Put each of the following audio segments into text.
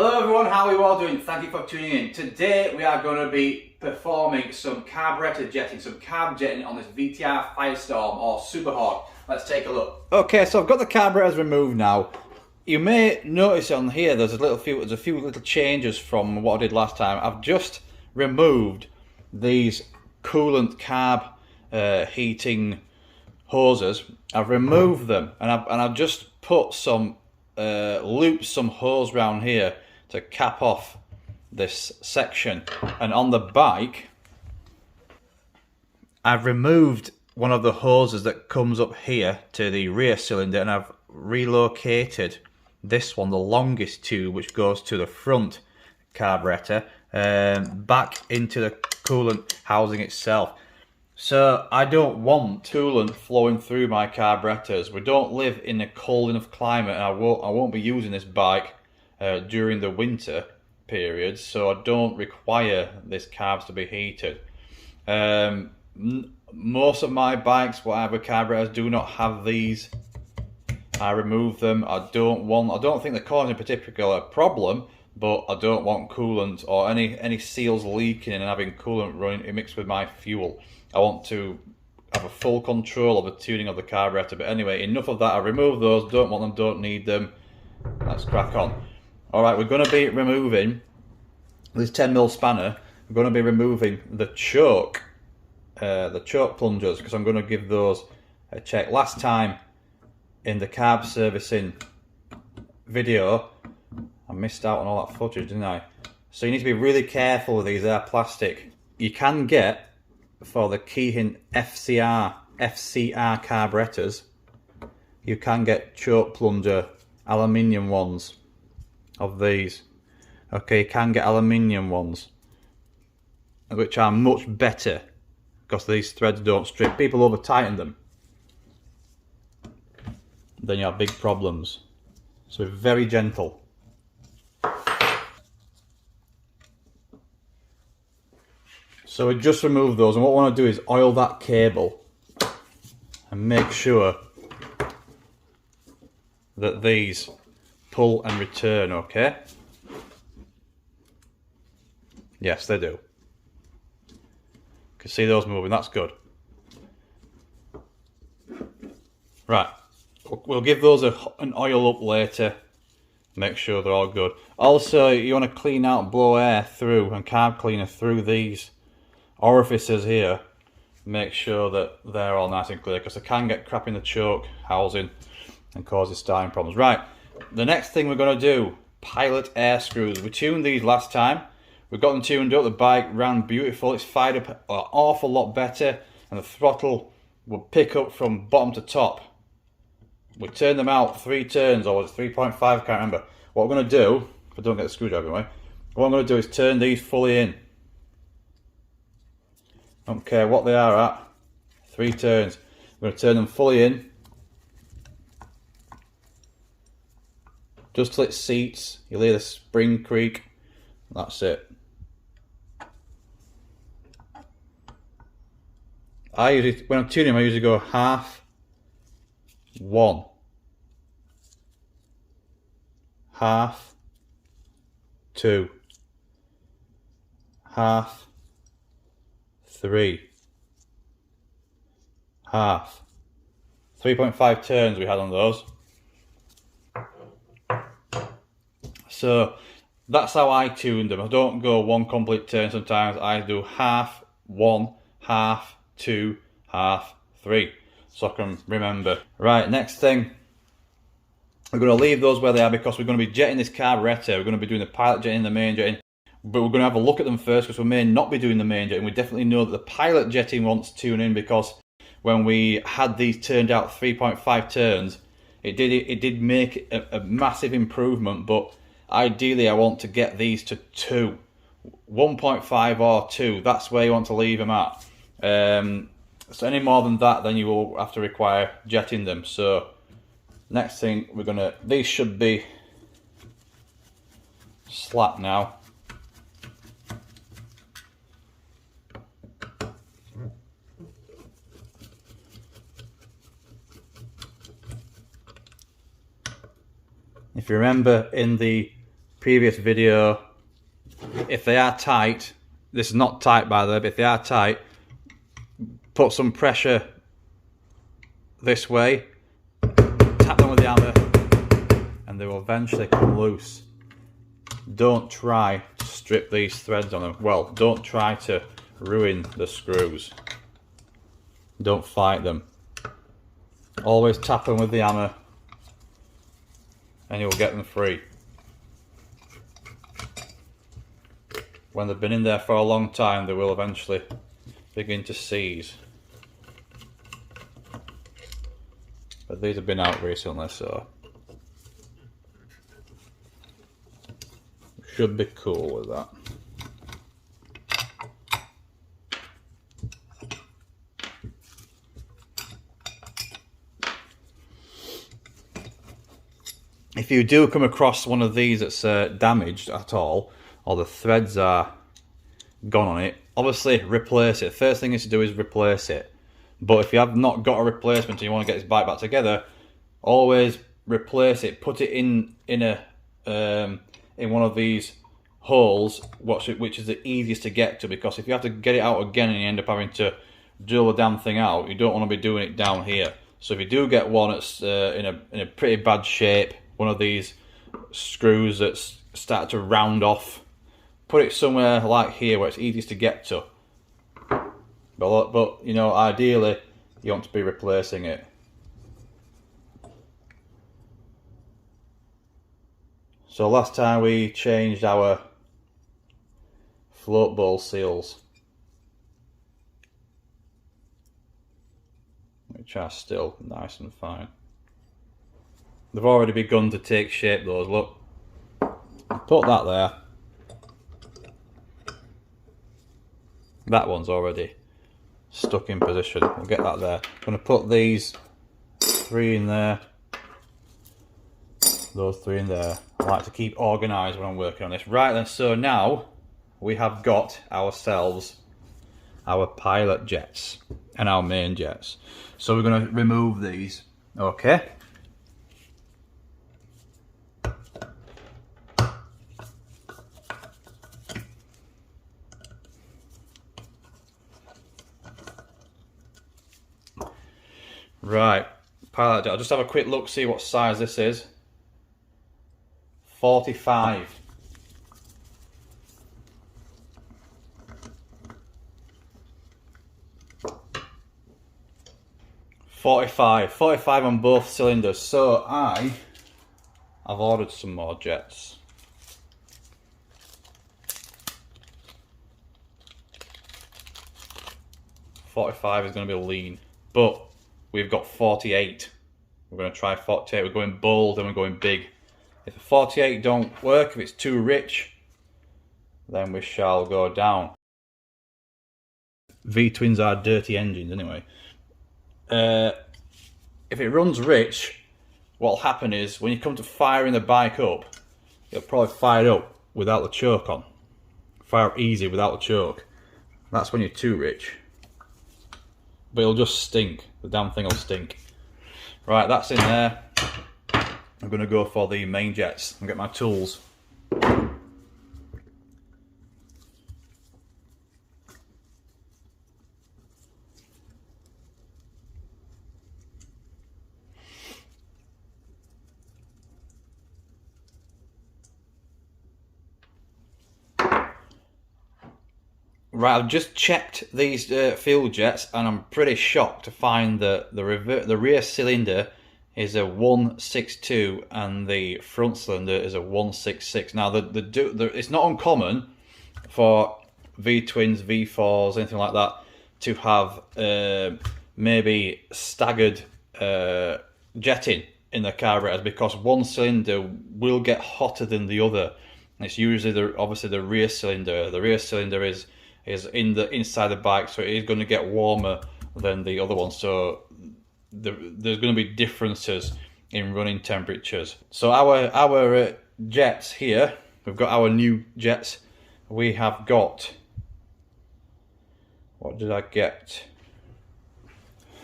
Hello everyone, how are you all doing? Thank you for tuning in. Today we are going to be performing some carburettor jetting, some carb jetting on this VTR FIRESTORM or Superhawk. Let's take a look. Okay, so I've got the carburettors removed now. You may notice on here there's a few little changes from what I did last time. I've just removed these coolant carb heating hoses. I've removed them and I've just put some some hose round here to cap off this section, and on the bike I've removed one of the hoses that comes up here to the rear cylinder, and I've relocated this one, the longest tube which goes to the front carburettor, back into the coolant housing itself. So I don't want coolant flowing through my carburettors. We don't live in a cold enough climate, and I won't be using this bike during the winter period, so I don't require this carbs to be heated. Most of my bikes, whatever carburetors, do not have these. I remove them. I don't think they're causing a particular problem, but I don't want coolant or any seals leaking and having coolant running mixed with my fuel. I want to have a full control of the tuning of the carburettor. But anyway, enough of that. I removed those. Don't want them, don't need them. Let's crack on. Alright, we're going to be removing this 10mm spanner. We're going to be removing the choke plungers, because I'm going to give those a check. Last time in the carb servicing video, I missed out on all that footage, didn't I? So you need to be really careful with these. They're plastic. You can get, for the Keihin FCR carburettors, you can get choke plunger aluminium ones of these. Okay, you can get aluminium ones, which are much better because these threads don't strip. People over tighten them, then you have big problems. So be very gentle. So we just remove those, and what I want to do is oil that cable and make sure that these pull and return, okay? Yes, they do. You can see those moving, that's good. Right, we'll give those an oil up later, make sure they're all good. Also, you want to clean out and blow air through, and carb cleaner through these orifices here. Make sure that they're all nice and clear, because they can get crap in the choke housing and causes starting problems. Right, the next thing we're going to do, pilot air screws. We tuned these last time. We got them tuned up, the bike ran beautiful. It's fired up an awful lot better, and the throttle will pick up from bottom to top. We turned them out 3 turns, or was it 3.5, I can't remember. What I'm going to do, if I don't get the screwdriver away, what I'm going to do is turn these fully in. I don't care what they are at, 3 turns. I'm going to turn them fully in, just till it seats. You'll hear the spring creak. That's it. When I'm tuning them, I usually go half, 1, half, 2, half, 3, half. 3.5 turns we had on those. So that's how I tuned them. I don't go 1 complete turn sometimes. I do half, 1, half, 2, half, 3. So I can remember. Right, next thing. We're going to leave those where they are, because we're going to be jetting this carburettor. We're going to be doing the pilot jetting, the main jetting. But we're going to have a look at them first, because we may not be doing the main jetting. We definitely know that the pilot jetting wants to tune in, because when we had these turned out 3.5 turns, it did make a massive improvement. But ideally I want to get these to 2, 1.5 or 2. That's where you want to leave them at. So any more than that, then you will have to require jetting them. So next thing these should be slack now. If you remember in the previous video, if they are tight, this is not tight by the way, but if they are tight, put some pressure this way, tap them with the hammer, and they will eventually come loose. Don't try to strip these threads on them. Well, don't try to ruin the screws. Don't fight them. Always tap them with the hammer and you'll get them free. When they've been in there for a long time, they will eventually begin to seize. But these have been out recently, so should be cool with that. If you do come across one of these that's damaged at all, or the threads are gone on it, obviously replace it. First thing is to do is replace it. But if you have not got a replacement and you want to get this bike back together, always replace it. Put it in one of these holes, which is the easiest to get to, because if you have to get it out again and you end up having to drill the damn thing out, you don't want to be doing it down here. So if you do get one that's in a pretty bad shape, one of these screws that's started to round off, put it somewhere like here where it's easiest to get to. But you know, ideally you want to be replacing it. So last time we changed our float bowl seals, which are still nice and fine. They've already begun to take shape, those, look. Put that there. That one's already stuck in position. We'll get that there. I'm going to put these 3 in there. Those 3 in there. I like to keep organised when I'm working on this. Right then, so now we have got ourselves our pilot jets and our main jets. So we're going to remove these. Okay. Right, pilot jet. I'll just have a quick look, see what size this is. 45. $45 on both cylinders. So I've ordered some more jets. $45 is going to be lean, but we've got 48. We're going to try 48. We're going bold and we're going big. If a 48 don't work, if it's too rich, then we shall go down. V-twins are dirty engines anyway. If it runs rich, what'll happen is when you come to firing the bike up, it'll probably fire up without the choke on. Fire up easy without the choke. That's when you're too rich. But it'll just stink. The damn thing will stink. Right, that's in there. I'm going to go for the main jets and get my tools. Right, I've just checked these fuel jets and I'm pretty shocked to find that the rear cylinder is a 162 and the front cylinder is a 166. Now, it's not uncommon for V-twins, V4s, anything like that, to have maybe staggered jetting in the carburetors, because one cylinder will get hotter than the other. And it's usually obviously the rear cylinder. The rear cylinder is inside the bike, so it is going to get warmer than the other one. So there's going to be differences in running temperatures. So our jets here, we've got our new jets. We have got, what did I get?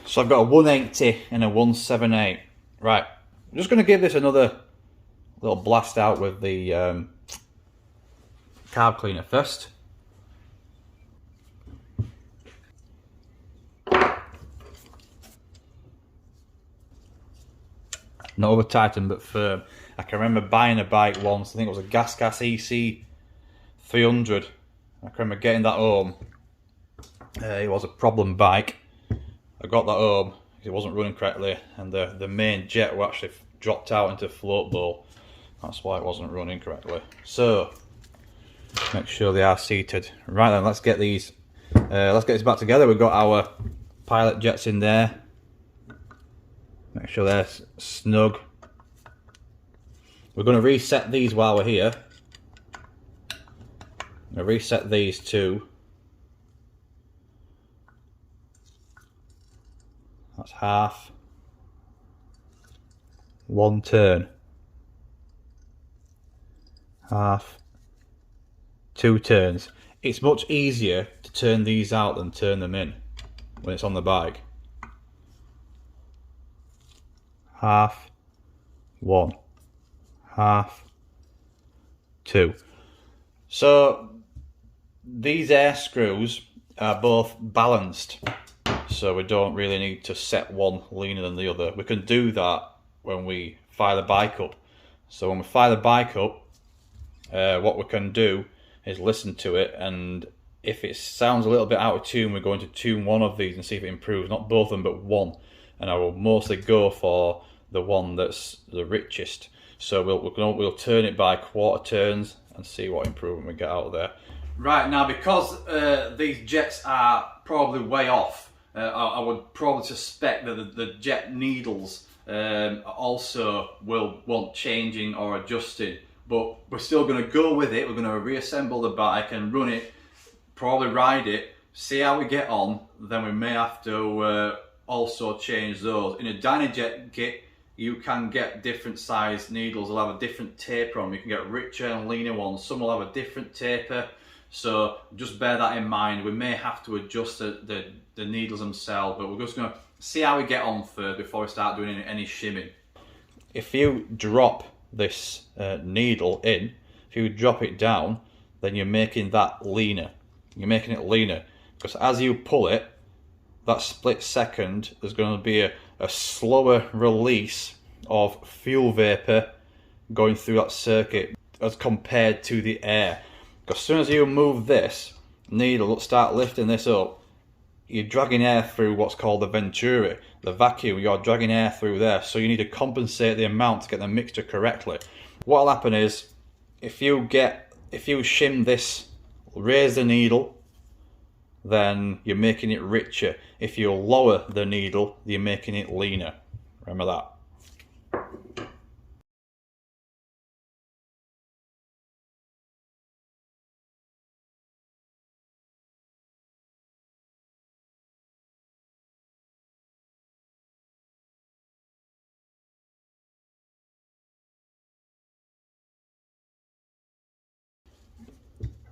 So I've got a 180 and a 178. Right, I'm just going to give this another little blast out with the carb cleaner first. Not over tightened but firm. I can remember buying a bike once, I think it was a Gas EC 300. I can remember getting that home. It was a problem bike. I got that home, it wasn't running correctly, and the main jet were actually dropped out into the float bowl. That's why it wasn't running correctly. So, make sure they are seated. Right then, let's get these back together. We've got our pilot jets in there. Make sure they're snug. We're going to reset these while we're here. I'm going to reset these too. That's half. One turn. Half. Two turns. It's much easier to turn these out than turn them in when it's on the bike. Half. One. Half. Two. So these air screws are both balanced, so we don't really need to set one leaner than the other. We can do that when we fire the bike up. So when we fire the bike up, what we can do is listen to it, and if it sounds a little bit out of tune, we're going to tune one of these and see if it improves. Not both of them, but one. And I will mostly go for the one that's the richest. So we'll turn it by quarter turns and see what improvement we get out of there. Right, now because these jets are probably way off, I would probably suspect that the jet needles also will want changing or adjusting. But we're still going to go with it. We're going to reassemble the bike and run it, probably ride it, see how we get on. Then we may have to also change those. In a Dynajet kit, you can get different size needles. They'll have a different taper on them. You can get richer and leaner ones. Some will have a different taper. So just bear that in mind. We may have to adjust the needles themselves, but we're just going to see how we get on first before we start doing any shimming. If you drop this needle in, if you drop it down, then you're making that leaner. You're making it leaner because as you pull it, that split second, there's going to be a slower release of fuel vapor going through that circuit as compared to the air. Because as soon as you move this needle, start lifting this up, you're dragging air through what's called the venturi, the vacuum. You're dragging air through there, so you need to compensate the amount to get the mixture correctly. What'll happen is, if you shim this, raise the needle, then you're making it richer. If you lower the needle, you're making it leaner. Remember that.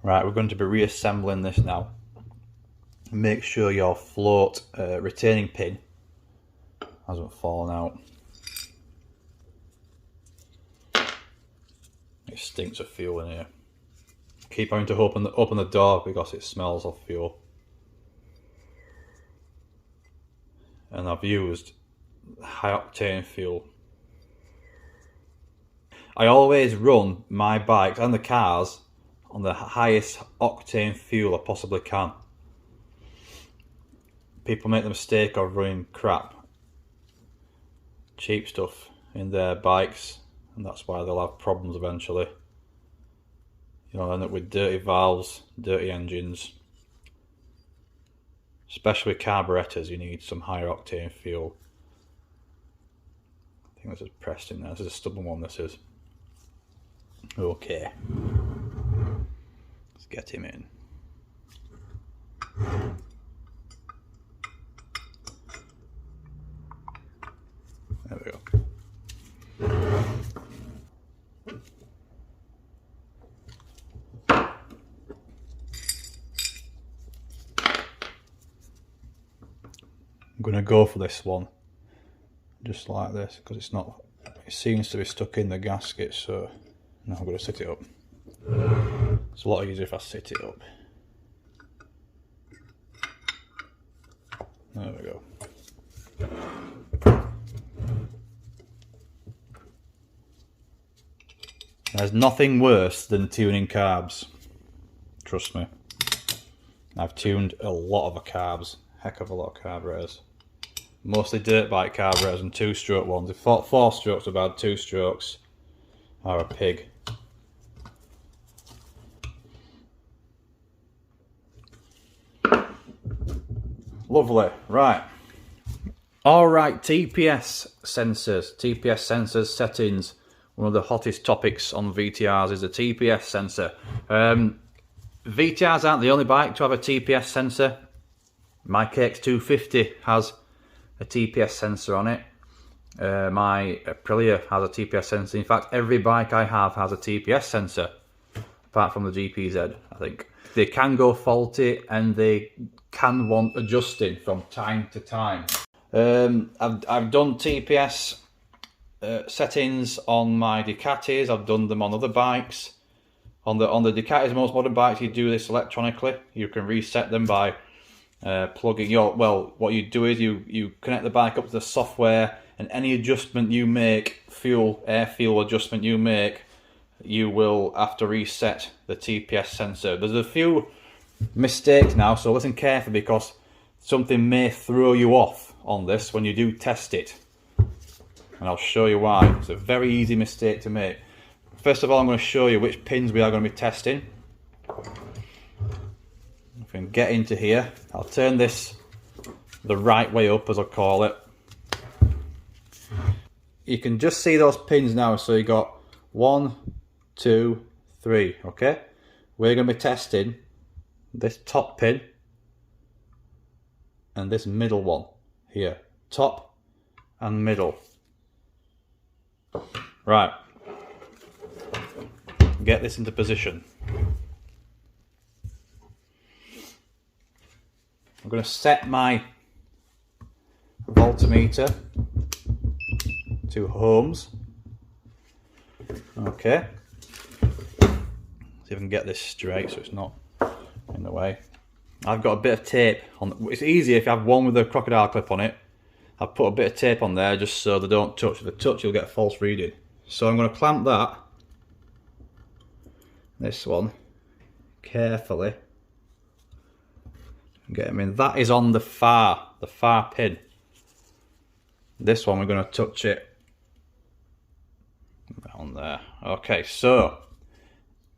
Right, we're going to be reassembling this now. Make sure your float retaining pin hasn't fallen out. It stinks of fuel in here. Keep having to open the door because it smells of fuel. And I've used high octane fuel. I always run my bikes and the cars on the highest octane fuel I possibly can. People make the mistake of running crap, cheap stuff in their bikes, and that's why they'll have problems eventually. You'll end up with dirty valves, dirty engines. Especially with carburettors, you need some higher octane fuel. I think this is pressed in there. This is a stubborn one, this is. Okay. Let's get him in. There we go. I'm going to go for this one just like this because it's not, it seems to be stuck in the gasket, so now I'm going to set it up. It's a lot easier if I sit it up. There we go. There's nothing worse than tuning carbs. Trust me. I've tuned a lot of carbs. Heck of a lot of carburetors. Mostly dirt bike carburetors and 2-stroke ones. If 4 strokes are bad, 2 strokes are a pig. Lovely. Right. Alright, TPS sensors settings. One of the hottest topics on VTRs is the TPS sensor. VTRs aren't the only bike to have a TPS sensor. My KX250 has a TPS sensor on it. My Aprilia has a TPS sensor. In fact, every bike I have has a TPS sensor, apart from the GPZ, I think. They can go faulty and they can want adjusting from time to time. I've done TPS settings on my Ducatis. I've done them on other bikes. On the Ducatis, most modern bikes, you do this electronically. You can reset them by plugging what you do is you connect the bike up to the software, and any adjustment you make, air fuel adjustment you make, you will have to reset the TPS sensor. There's a few mistakes now, so listen carefully, because something may throw you off on this when you do test it, and I'll show you why. It's a very easy mistake to make. First of all, I'm going to show you which pins we are going to be testing. If we can get into here, I'll turn this the right way up, as I call it. You can just see those pins now, so you got 1, 2, 3, okay? We're going to be testing this top pin and this middle one here. Top and middle. Right. Get this into position. I'm going to set my voltmeter to ohms. Okay. See if I can get this straight so it's not in the way. I've got a bit of tape on. It's easier if you have one with a crocodile clip on it. I've put a bit of tape on there just so they don't touch. If they touch, you'll get a false reading. So I'm going to clamp this one carefully. Get them in. That is on the far pin. This one we're going to touch it on there. Okay, so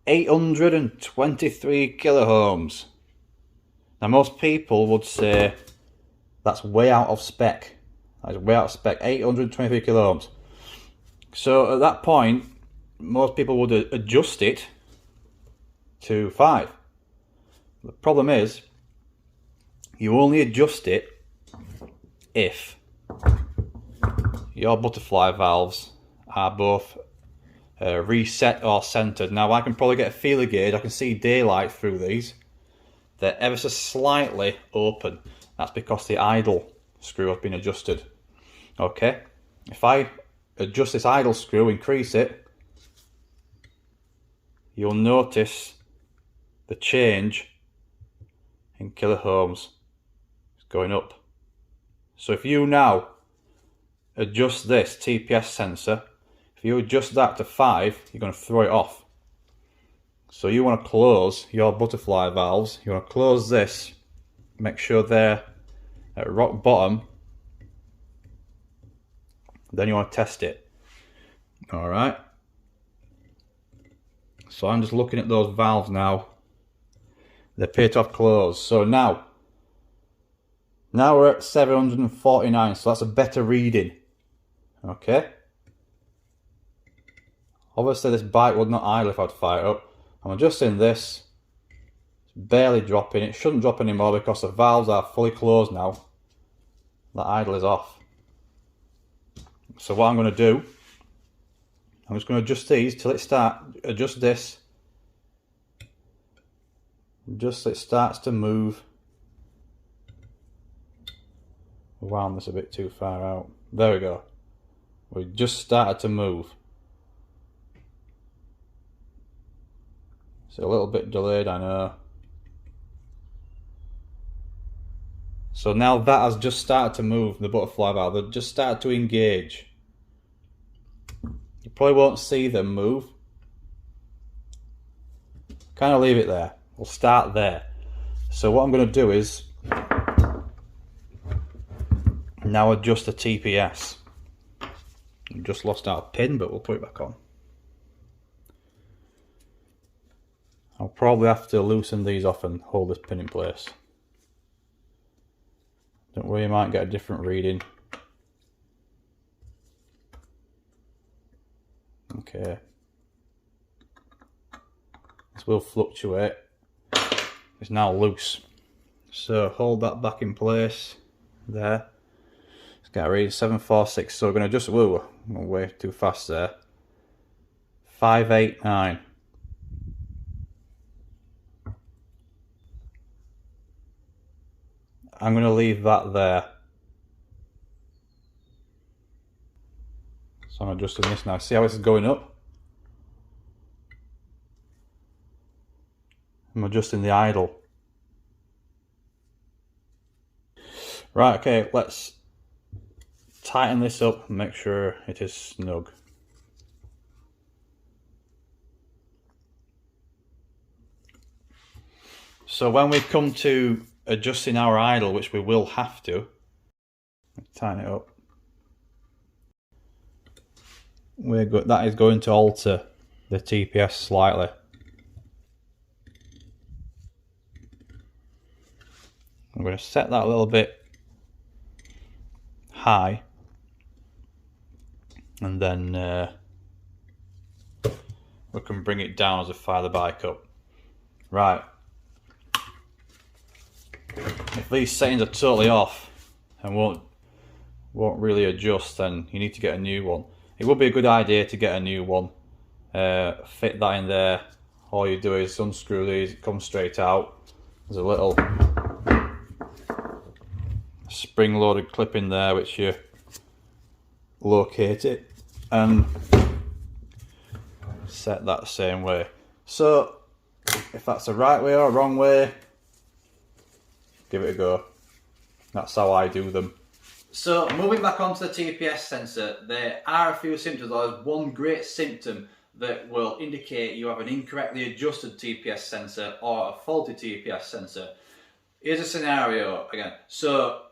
823 kiloohms. Now most people would say that's way out of spec. That's way out of spec. 823 kiloohms. So at that point, most people would adjust it to 5. The problem is, you only adjust it if your butterfly valves are both reset or centered. Now I can probably get a feeler gauge, I can see daylight through these. They're ever so slightly open. That's because the idle screw has been adjusted. Okay, if I adjust this idle screw, increase it, you'll notice the change in kiloohms is going up. So if you now adjust this TPS sensor, if you adjust that to 5, you're going to throw it off. So you want to close your butterfly valves, you want to close this, make sure they're at rock bottom, then you want to test it. Alright, so I'm just looking at those valves now. They appear to have closed. So now we're at 749, so that's a better reading. Okay, obviously this bike would not idle if I'd fire it up. I'm adjusting this, it's barely dropping. It shouldn't drop anymore because the valves are fully closed now. The idle is off. So what I'm going to do, I'm just going to adjust these till it starts. Adjust this, just so it starts to move. Wound this a bit too far out. There we go. We just started to move. It's a little bit delayed, I know. So now that has just started to move, the butterfly valve, they've just started to engage. You probably won't see them move. Kind of leave it there. We'll start there. So what I'm going to do is now adjust the TPS. I've just lost our pin, but we'll put it back on. I'll probably have to loosen these off and hold this pin in place. Don't worry, you might get a different reading. Okay. This will fluctuate. It's now loose. So hold that back in place there. Let's get a read, 746. So we're going to just, whoa, I'm way too fast there. 589. I'm going to leave that there. So I'm adjusting this now. See how this is going up? I'm adjusting the idle. Right, okay, let's tighten this up and make sure it is snug. So when we come to adjusting our idle, which we will have to, tighten it up. That is going to alter the TPS slightly. I'm going to set that a little bit high, and then we can bring it down as I fire the bike up. Right. If these settings are totally off and won't really adjust, then you need to get a new one. It would be a good idea to get a new one, fit that in there. All you do is unscrew these, it comes straight out. There's a little spring-loaded clip in there which you locate it and set that the same way. So if that's the right way or wrong way, give it a go. That's how I do them. So moving back onto the TPS sensor, there are a few symptoms. There's one great symptom that will indicate you have an incorrectly adjusted TPS sensor or a faulty TPS sensor. Here's a scenario again. So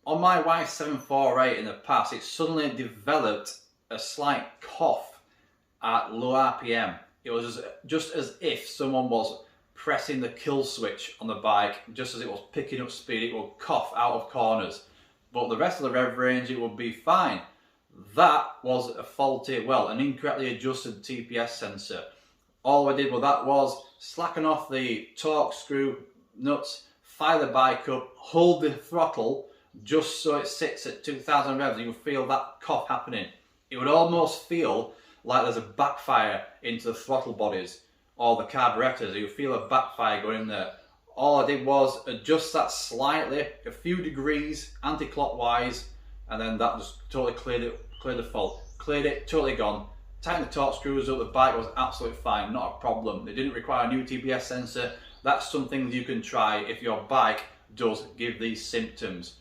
on my Y748 in the past, it suddenly developed a slight cough at low RPM. It was just as if someone was pressing the kill switch on the bike. Just as it was picking up speed, it would cough out of corners. But the rest of the rev range, it would be fine. That was a faulty, well, an incorrectly adjusted TPS sensor. All I did with that was slacken off the torque screw nuts, fire the bike up, hold the throttle just so it sits at 2000 revs, and you'll feel that cough happening. It would almost feel like there's a backfire into the throttle bodies or the carburettors. You'll feel a backfire going in there. All I did was adjust that slightly, a few degrees anti-clockwise, and then that just totally cleared the fault. Cleared it, totally gone. Tightened the torque screws up, the bike was absolutely fine, not a problem. It didn't require a new TPS sensor. That's something you can try if your bike does give these symptoms.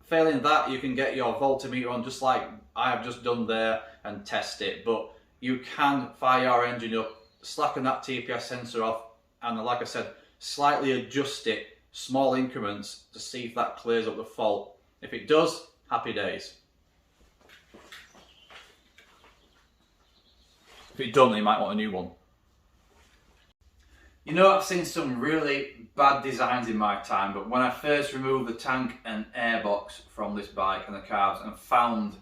Failing that, you can get your voltimeter on just like I have just done there and test it. But you can fire your engine up, slacken that TPS sensor off, and like I said, slightly adjust it, small increments, to see if that clears up the fault. If it does, happy days. If it doesn't, you might want a new one. You know, I've seen some really bad designs in my time, but when I first removed the tank and airbox from this bike and the carbs and found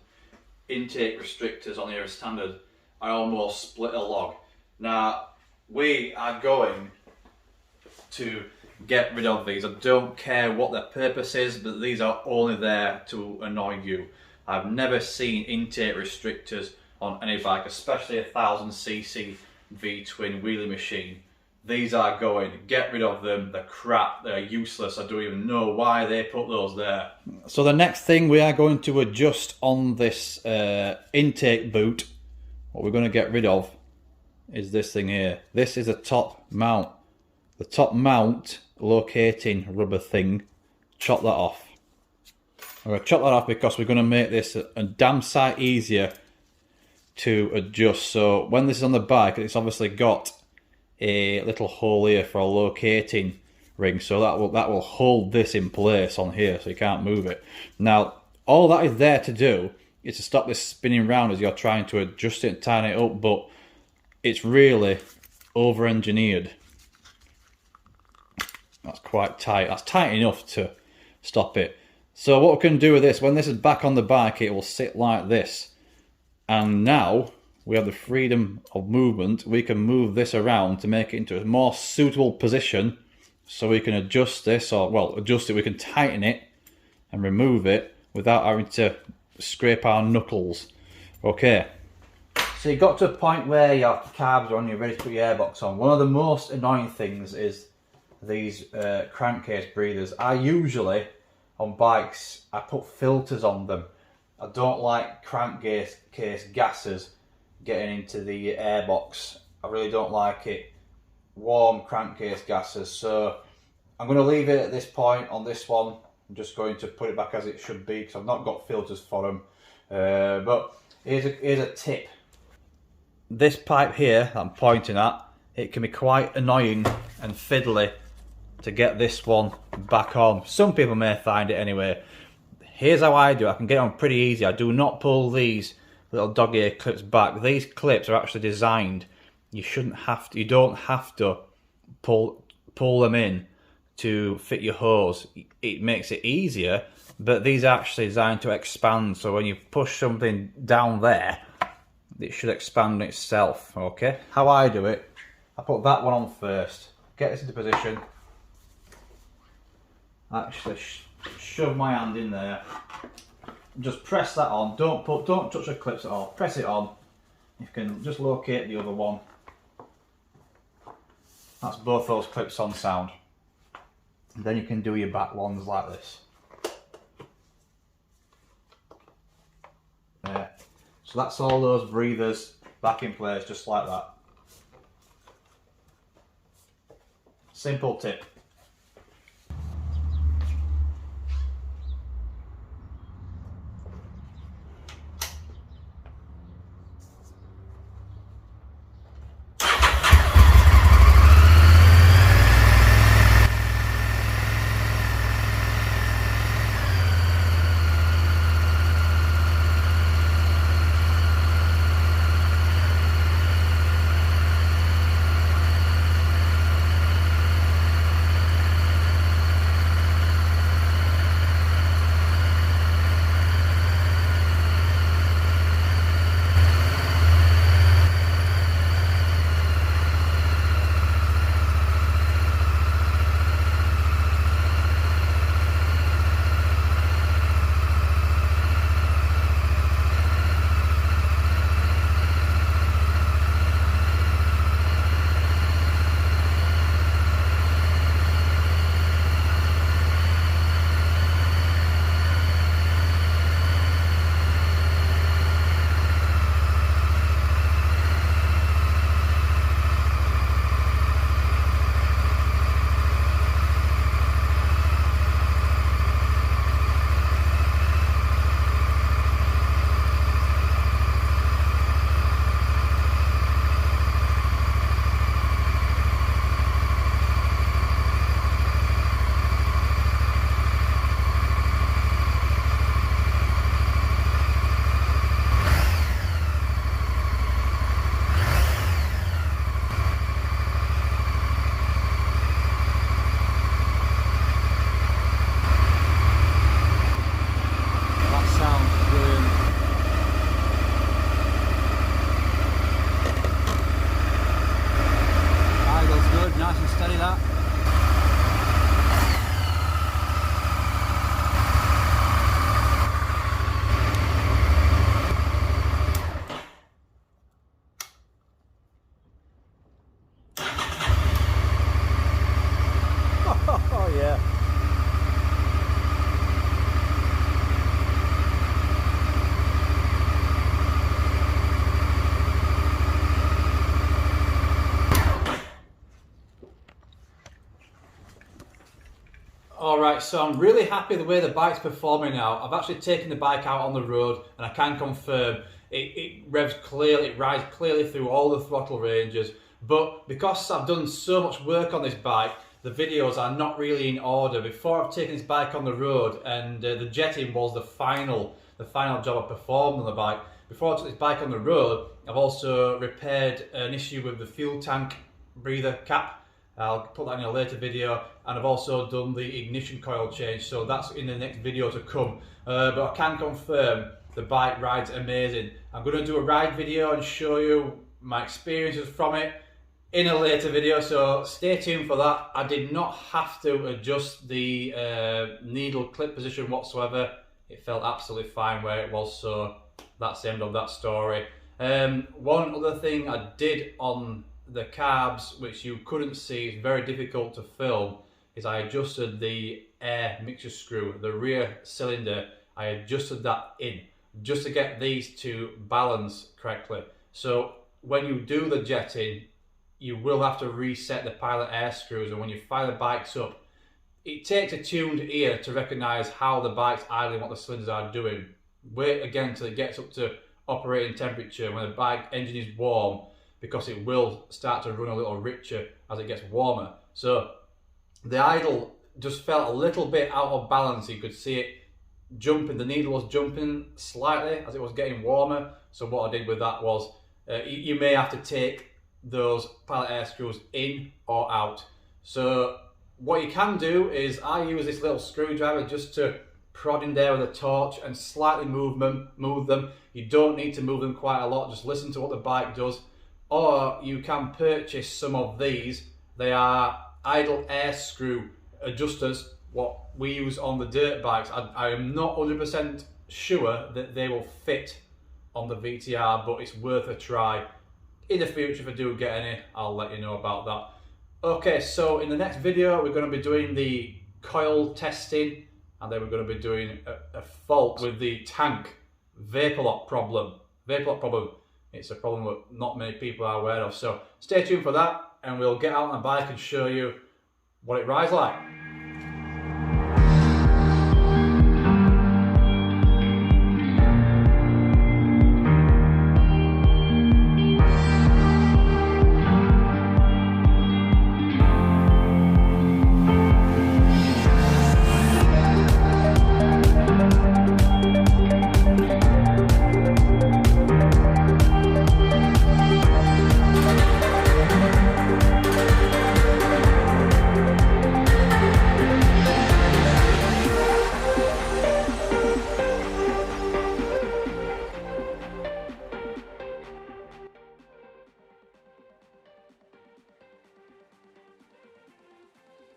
intake restrictors on here as standard, I almost split a log. Now, we are going to get rid of these. I don't care what their purpose is, but these are only there to annoy you. I've never seen intake restrictors on any bike, especially a 1000cc V-twin wheelie machine. These are going. Get rid of them. They're crap. They're useless. I don't even know why they put those there. So the next thing we are going to adjust on this intake boot, what we're going to get rid of is this thing here. This is a top mount. The top mount locating rubber thing, chop that off. I'm going to chop that off because we're going to make this a damn sight easier to adjust. So when this is on the bike, it's obviously got a little hole here for a locating ring, so that will hold this in place on here, so you can't move it. Now, all that is there to do is to stop this spinning round as you're trying to adjust it and tighten it up, but it's really over-engineered. That's quite tight. That's tight enough to stop it. So what we can do with this, when this is back on the bike, it will sit like this. And now we have the freedom of movement. We can move this around to make it into a more suitable position, so we can adjust this, or well, adjust it, we can tighten it and remove it without having to scrape our knuckles. Okay, so you got to a point where your carbs are on, you're ready to put your airbox on. One of the most annoying things is these crankcase breathers. I usually, on bikes, I put filters on them. I don't like crankcase gases getting into the airbox. I really don't like it. Warm crankcase gases. So I'm going to leave it at this point on this one. I'm just going to put it back as it should be because I've not got filters for them. But here's a tip. This pipe here that I'm pointing at, it can be quite annoying and fiddly to get this one back on. Some people may find it anyway. Here's how I do it. I can get it on pretty easy. I do not pull these little dog ear clips back. These clips are actually designed. You don't have to pull them in to fit your hose. It makes it easier, but these are actually designed to expand. So when you push something down there, it should expand itself. Okay. How I do it, I put that one on first. Get this into position. Actually shove my hand in there, just press that on. Don't touch the clips at all, press it on. You can just locate the other one. That's both those clips on sound. And then you can do your back ones like this. There. So that's all those breathers back in place just like that. Simple tip. Alright, so I'm really happy the way the bike's performing now. I've actually taken the bike out on the road and I can confirm it revs clearly, it rides clearly through all the throttle ranges. But because I've done so much work on this bike, the videos are not really in order. Before I've taken this bike on the road, and the jetting was the final job I performed on the bike. Before I took this bike on the road, I've also repaired an issue with the fuel tank breather cap. I'll put that in a later video, and I've also done the ignition coil change, so that's in the next video to come. But I can confirm the bike rides amazing. I'm going to do a ride video and show you my experiences from it in a later video, so stay tuned for that. I did not have to adjust the needle clip position whatsoever. It felt absolutely fine where it was, so that's the end of that story. One other thing I did on the carbs, which you couldn't see, it's very difficult to film, is I adjusted the air mixture screw, the rear cylinder. I adjusted that in just to get these to balance correctly. So when you do the jetting, you will have to reset the pilot air screws, and when you fire the bikes up, it takes a tuned ear to recognise how the bike's idling, what the cylinders are doing. Wait again till it gets up to operating temperature when the bike engine is warm, because it will start to run a little richer as it gets warmer. So the idle just felt a little bit out of balance. You could see it jumping, the needle was jumping slightly as it was getting warmer. So what I did with that was, you may have to take those pilot air screws in or out. So what you can do is, I use this little screwdriver just to prod in there with a torch and slightly move them. You don't need to move them quite a lot, just listen to what the bike does. Or you can purchase some of these. They are idle air screw adjusters, what we use on the dirt bikes. I am not 100% sure that they will fit on the VTR, but it's worth a try. In the future, if I do get any, I'll let you know about that. Okay, so in the next video, we're going to be doing the coil testing, and then we're going to be doing a fault with the tank vapor lock problem. It's a problem that not many people are aware of. So stay tuned for that, and we'll get out on a bike and show you what it rides like.